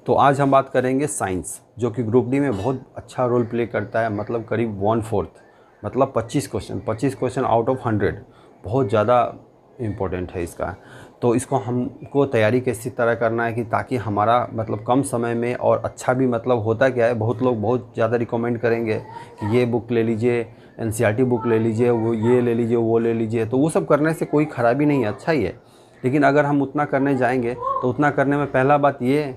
तो आज हम बात करेंगे साइंस, जो कि ग्रुप डी में बहुत अच्छा रोल प्ले करता है। मतलब करीब 1/4, मतलब 25 क्वेश्चन आउट ऑफ 100, बहुत ज़्यादा इम्पोर्टेंट है इसका। तो इसको हमको तैयारी कैसी तरह करना है कि ताकि हमारा मतलब कम समय में और अच्छा भी, मतलब होता क्या है, बहुत लोग बहुत ज़्यादा रिकमेंड करेंगे कि ये बुक ले लीजिए, एनसीईआरटी बुक ले लीजिए, वो ये ले लीजिए, वो ले लीजिए। तो वो सब करने से कोई ख़राबी नहीं है, अच्छा ही है। लेकिन अगर हम उतना करने जाएंगे तो उतना करने में पहला बात ये,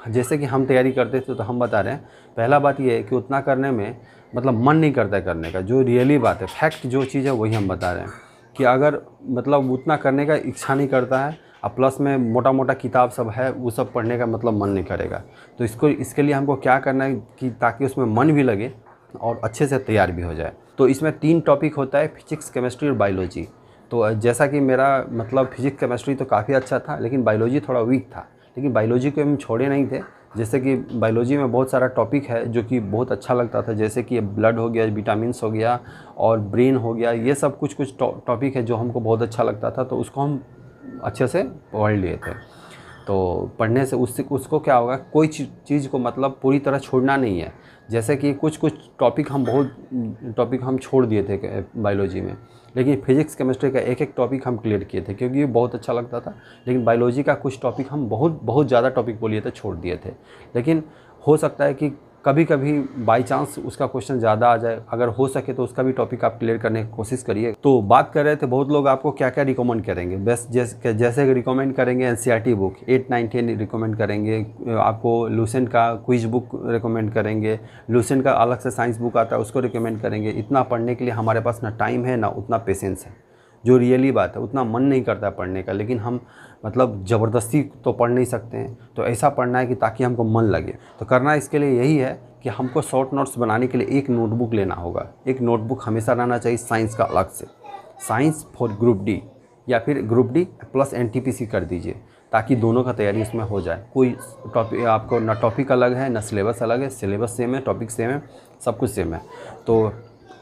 जैसे कि हम तैयारी करते थे तो हम बता रहे हैं, पहला बात ये है कि उतना करने में मतलब मन नहीं करता है करने का। जो रियली बात है, फैक्ट जो चीज़ है वही हम बता रहे हैं कि अगर मतलब उतना करने का इच्छा नहीं करता है और प्लस में मोटा मोटा किताब सब है वो सब पढ़ने का मतलब मन नहीं करेगा। तो इसके लिए हमको क्या करना है कि ताकि उसमें मन भी लगे और अच्छे से तैयार भी हो जाए। तो इसमें 3 टॉपिक होता है, फिजिक्स, केमिस्ट्री और बायोलॉजी। तो जैसा कि मेरा मतलब फिजिक्स केमिस्ट्री तो काफ़ी अच्छा था, लेकिन बायोलॉजी थोड़ा वीक था। लेकिन बायोलॉजी को हम छोड़े नहीं थे। जैसे कि बायोलॉजी में बहुत सारा टॉपिक है जो कि बहुत अच्छा लगता था, जैसे कि ब्लड हो गया, विटामिन्स हो गया और ब्रेन हो गया। ये सब कुछ टॉपिक है जो हमको बहुत अच्छा लगता था, तो उसको हम अच्छे से पढ़ लिए थे। तो पढ़ने से उसको क्या होगा, कोई चीज़ को मतलब पूरी तरह छोड़ना नहीं है। जैसे कि कुछ टॉपिक हम छोड़ दिए थे बायोलॉजी में, लेकिन फिजिक्स केमिस्ट्री का एक टॉपिक हम क्लियर किए थे क्योंकि ये बहुत अच्छा लगता था। लेकिन बायोलॉजी का कुछ टॉपिक हम बहुत ज़्यादा टॉपिक बोलिए थे, छोड़ दिए थे। लेकिन हो सकता है कि कभी कभी बाई चांस उसका क्वेश्चन ज़्यादा आ जाए, अगर हो सके तो उसका भी टॉपिक आप क्लियर करने की कोशिश करिए। तो बात कर रहे थे बहुत लोग आपको क्या क्या रिकमेंड करेंगे। बेस्ट जैसे रिकमेंड करेंगे एनसीईआरटी बुक 8, 9, 10 रिकमेंड करेंगे आपको। लूसेंट का क्विज बुक रिकमेंड करेंगे। लूसेंट का अलग से साइंस बुक आता है, उसको रिकमेंड करेंगे। इतना पढ़ने के लिए हमारे पास ना टाइम है ना उतना पेशेंस है। जो रियली बात है, उतना मन नहीं करता पढ़ने का, लेकिन हम मतलब ज़बरदस्ती तो पढ़ नहीं सकते हैं। तो ऐसा पढ़ना है कि ताकि हमको मन लगे। तो करना इसके लिए यही है कि हमको शॉर्ट नोट्स बनाने के लिए एक नोटबुक लेना होगा। एक नोटबुक हमेशा रहना चाहिए साइंस का अलग से, साइंस फॉर ग्रुप डी, या फिर ग्रुप डी प्लस एनटीपीसी कर दीजिए, ताकि दोनों का तैयारी इसमें हो जाए। कोई टॉपिक आपको ना टॉपिक अलग है ना सिलेबस अलग है, सिलेबस सेम है, टॉपिक सेम है, सब कुछ सेम है। तो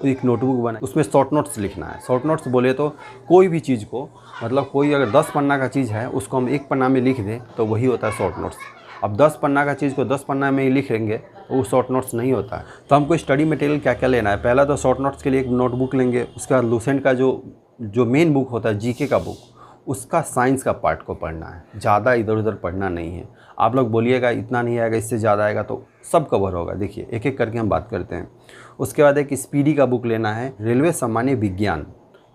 एक नोटबुक बनाए, उसमें शॉर्ट नोट्स लिखना है। शॉर्ट नोट्स बोले तो कोई भी चीज़ को, मतलब कोई अगर 10 पन्ना का चीज़ है उसको हम 1 पन्ना में लिख दें तो वही होता है शॉर्ट नोट्स। अब 10 पन्ना का चीज़ को 10 पन्ना में ही लिखेंगे तो वो शॉर्ट नोट्स नहीं होता है। तो हमको स्टडी मटेरियल क्या क्या लेना है, पहला तो शॉर्ट नोट्स के लिए एक नोटबुक लेंगे। उसका लूसेंट का जो मेन बुक होता है, जीके का बुक, उसका साइंस का पार्ट को पढ़ना है। ज़्यादा इधर उधर पढ़ना नहीं है। आप लोग बोलिएगा इतना नहीं आएगा, इससे ज़्यादा आएगा, तो सब कवर होगा। देखिए एक एक करके हम बात करते हैं। उसके बाद एक स्पीडी का बुक लेना है, रेलवे सामान्य विज्ञान।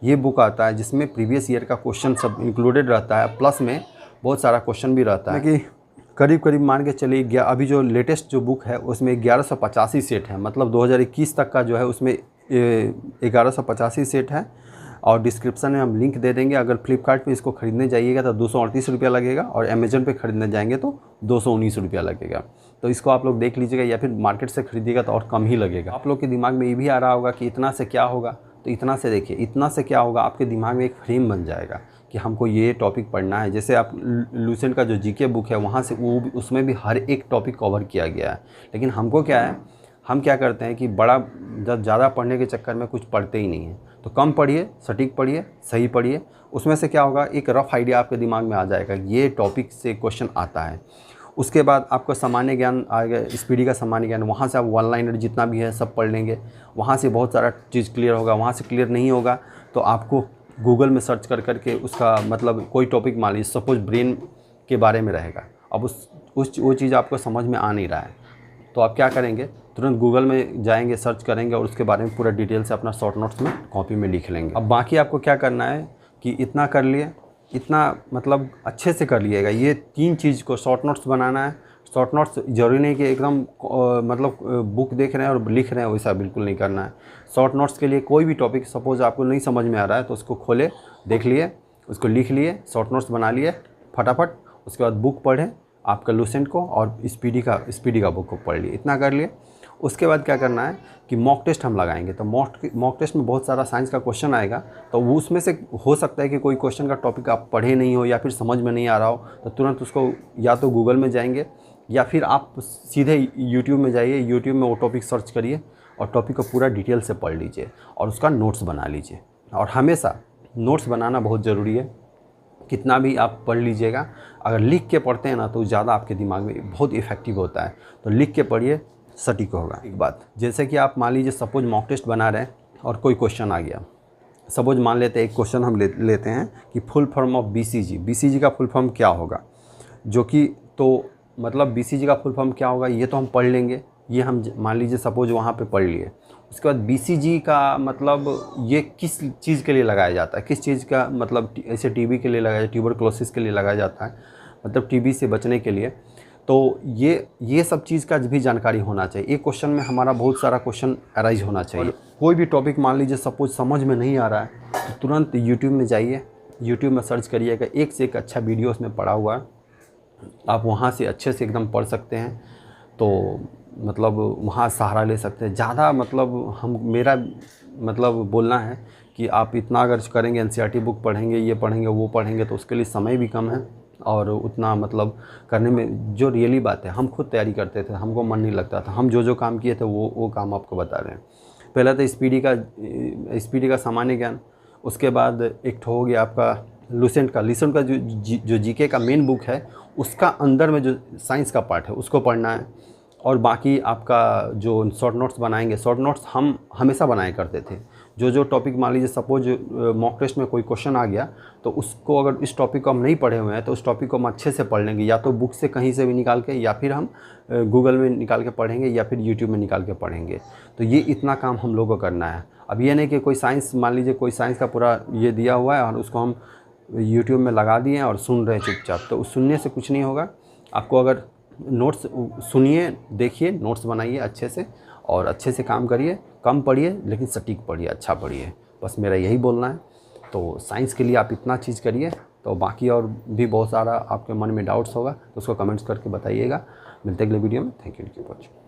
ये बुक आता है जिसमें प्रीवियस ईयर का क्वेश्चन सब इंक्लूडेड रहता है, प्लस में बहुत सारा क्वेश्चन भी रहता है। कि करीब करीब मान के चलिए, अभी जो लेटेस्ट जो बुक है उसमें 1185 सेट है। मतलब 2021 तक का जो है उसमें 1185 सेट है। और डिस्क्रिप्शन में हम लिंक दे देंगे। अगर फ्लिपकार्ट पे इसको ख़रीदने जाइएगा तो 238 रुपया लगेगा, और अमेजन पे ख़रीदने जाएंगे तो 219 रुपया लगेगा। तो इसको आप लोग देख लीजिएगा, या फिर मार्केट से खरीदिएगा तो और कम ही लगेगा। आप लोग के दिमाग में ये भी आ रहा होगा कि इतना से क्या होगा, तो इतना से देखिए, इतना से क्या होगा, आपके दिमाग में एक फ्रेम बन जाएगा कि हमको ये टॉपिक पढ़ना है। जैसे आप लूसेंट का जो जीके बुक है वहाँ से उसमें भी हर एक टॉपिक कवर किया गया है। लेकिन हमको क्या है, हम क्या करते हैं कि ज़्यादा पढ़ने के चक्कर में कुछ पढ़ते ही नहीं हैं। तो कम पढ़िए, सटीक पढ़िए, सही पढ़िए। उसमें से क्या होगा, एक रफ़ आइडिया आपके दिमाग में आ जाएगा, ये टॉपिक से क्वेश्चन आता है। उसके बाद आपको सामान्य ज्ञान आएगा, स्पीडी का सामान्य ज्ञान। वहाँ से आप वन लाइनर जितना भी है सब पढ़ लेंगे, वहाँ से बहुत सारा चीज़ क्लियर होगा। वहाँ से क्लियर नहीं होगा तो आपको गूगल में सर्च कर करके उसका मतलब कोई टॉपिक मान लीजिए, सपोज ब्रेन के बारे में रहेगा। अब वो चीज़ आपको समझ में आ नहीं रहा है, तो आप क्या करेंगे, तुरंत गूगल में जाएंगे, सर्च करेंगे और उसके बारे में पूरा डिटेल से अपना शॉर्ट नोट्स में कॉपी में लिख लेंगे। अब बाकी आपको क्या करना है कि इतना कर लिए, इतना मतलब अच्छे से कर लिएगा। ये 3 चीज़ को शॉर्ट नोट्स बनाना है। शॉर्ट नोट्स ज़रूरी नहीं कि एकदम मतलब बुक देख रहे हैं और लिख रहे हैं, वैसा बिल्कुल नहीं करना है। शॉर्ट नोट्स के लिए कोई भी टॉपिक सपोज़ आपको नहीं समझ में आ रहा है तो उसको खोले, देख लिए, उसको लिख लिए, शॉर्ट नोट्स बना लिए फटाफट। उसके बाद बुक पढ़ें आपका लूसेंट को, और स्पीडी का बुक को पढ़ लिए। इतना कर लिए। उसके बाद क्या करना है कि मॉक टेस्ट हम लगाएंगे। तो मॉक टेस्ट में बहुत सारा साइंस का क्वेश्चन आएगा, तो वो उसमें से हो सकता है कि कोई क्वेश्चन का टॉपिक आप पढ़े नहीं हो या फिर समझ में नहीं आ रहा हो, तो तुरंत उसको या तो गूगल में जाएंगे या फिर आप सीधे यूट्यूब में जाइए। यूट्यूब में वो टॉपिक सर्च करिए और टॉपिक को पूरा डिटेल से पढ़ लीजिए और उसका नोट्स बना लीजिए। और हमेशा नोट्स बनाना बहुत ज़रूरी है, कितना भी आप पढ़ लीजिएगा, अगर लिख के पढ़ते हैं ना तो ज़्यादा आपके दिमाग में बहुत इफ़ेक्टिव होता है। तो लिख के पढ़िए, सटीक होगा। एक बात, जैसे कि आप मान लीजिए सपोज मॉक टेस्ट बना रहे हैं और कोई क्वेश्चन आ गया, सपोज मान लेते हैं एक क्वेश्चन हम लेते हैं कि full form of BCG, BCG का फुल फॉर्म क्या होगा, जो कि तो मतलब BCG का फुल फॉर्म क्या होगा ये तो हम पढ़ लेंगे, ये हम मान लीजिए सपोज वहाँ पे पढ़ लिए। उसके बाद BCG का मतलब ये किस चीज़ के लिए लगाया जाता है, किस चीज़ का मतलब ऐसे TB के लिए लगाया, ट्यूबरक्लोसिस के लिए लगाया जाता है, मतलब TB से बचने के लिए। तो ये सब चीज़ का भी जानकारी होना चाहिए। एक क्वेश्चन में हमारा बहुत सारा क्वेश्चन अराइज होना चाहिए। कोई भी टॉपिक मान लीजिए सपोज समझ में नहीं आ रहा है तो तुरंत यूट्यूब में जाइए, यूट्यूब में सर्च करिएगा, एक से एक अच्छा वीडियो उसमें पड़ा हुआ है, आप वहाँ से अच्छे से एकदम पढ़ सकते हैं। तो मतलब वहाँ सहारा ले सकते हैं ज़्यादा। मतलब मेरा मतलब बोलना है कि आप इतना अगर करेंगे, NCERT बुक पढ़ेंगे, ये पढ़ेंगे, वो पढ़ेंगे, तो उसके लिए समय भी कम है और उतना मतलब करने में जो रियली बात है, हम खुद तैयारी करते थे, हमको मन नहीं लगता था, हम जो काम किए थे वो काम आपको बता रहे हैं। पहला तो स्पीडी का सामान्य ज्ञान, उसके बाद एक हो गया आपका लुसेंट का जो GK का मेन बुक है, उसका अंदर में जो साइंस का पार्ट है उसको पढ़ना है। और बाकी आपका जो शॉर्ट नोट्स बनाएंगे, शॉर्ट नोट्स हम हमेशा बनाया करते थे। जो टॉपिक मान लीजिए सपोज मॉक टेस्ट में कोई क्वेश्चन आ गया तो उसको, अगर इस टॉपिक को हम नहीं पढ़े हुए हैं तो उस टॉपिक को हम अच्छे से पढ़ लेंगे, या तो बुक से कहीं से भी निकाल के, या फिर हम गूगल में निकाल के पढ़ेंगे, या फिर यूट्यूब में निकाल के पढ़ेंगे। तो ये इतना काम हम लोगों को करना है। अब ये नहीं कि कोई साइंस, मान लीजिए कोई साइंस का पूरा ये दिया हुआ है और उसको हम यूट्यूब में लगा दिए और सुन रहे हैं चुपचाप, तो उस सुनने से कुछ नहीं होगा। आपको अगर नोट्स सुनिए, देखिए, नोट्स बनाइए अच्छे से और अच्छे से काम करिए, कम पढ़िए लेकिन सटीक पढ़िए, अच्छा पढ़िए, बस मेरा यही बोलना है। तो साइंस के लिए आप इतना चीज़ करिए। तो बाकी और भी बहुत सारा आपके मन में डाउट्स होगा तो उसको कमेंट्स करके बताइएगा। मिलते अगले वीडियो में। Thank you for watching.